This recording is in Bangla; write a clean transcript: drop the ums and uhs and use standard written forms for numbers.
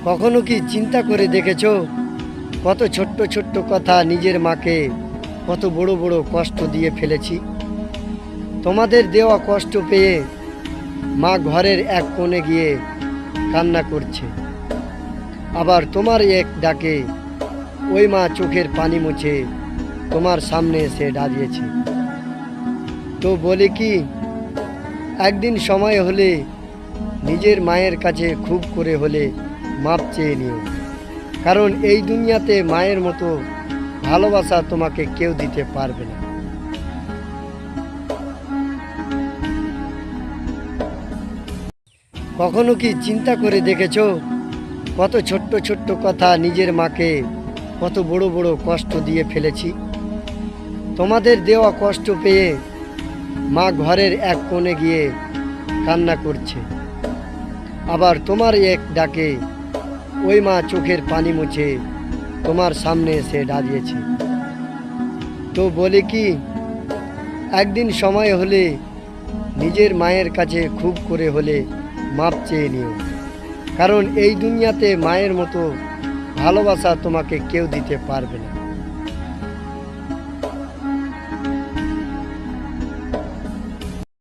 কখনো কি চিন্তা করে দেখেছো কত ছোট্ট ছোট্ট কথা নিজের মাকে কত বড় বড় কষ্ট দিয়ে ফেলেছি। তোমাদের দেওয়া কষ্ট পেয়ে মা ঘরের এক কোণে গিয়ে কান্না করছে, আবার তোমার এক ডাকে ওই মা চোখের পানি মুছে তোমার সামনে এসে দাঁড়িয়েছে। তো বলে কি, একদিন সময় হলে নিজের মায়ের কাছে খুব করে হলে মাপ চেয়ে নিও, কারণ এই দুনিয়াতে মায়ের মতো ভালোবাসা তোমাকে কেউ দিতে পারবে না। কখনো কি চিন্তা করে দেখেছো কত ছোট্ট ছোট্ট কথা নিজের মাকে কত বড় বড় কষ্ট দিয়ে ফেলেছি। তোমাদের দেওয়া কষ্ট পেয়ে মা ঘরের এক কোণে গিয়ে কান্না করছে, আবার তোমার এক ডাকে ওই মা চোখের পানি মুছে তোমার সামনে এসে দাঁড়িয়েছে। তো বলে কি, একদিন সময় হলে নিজের মায়ের কাছে খুব করে হলে মাপ চেয়ে নিও, কারণ এই দুনিয়াতে মায়ের মতো ভালোবাসা তোমাকে কেউ দিতে পারবে না।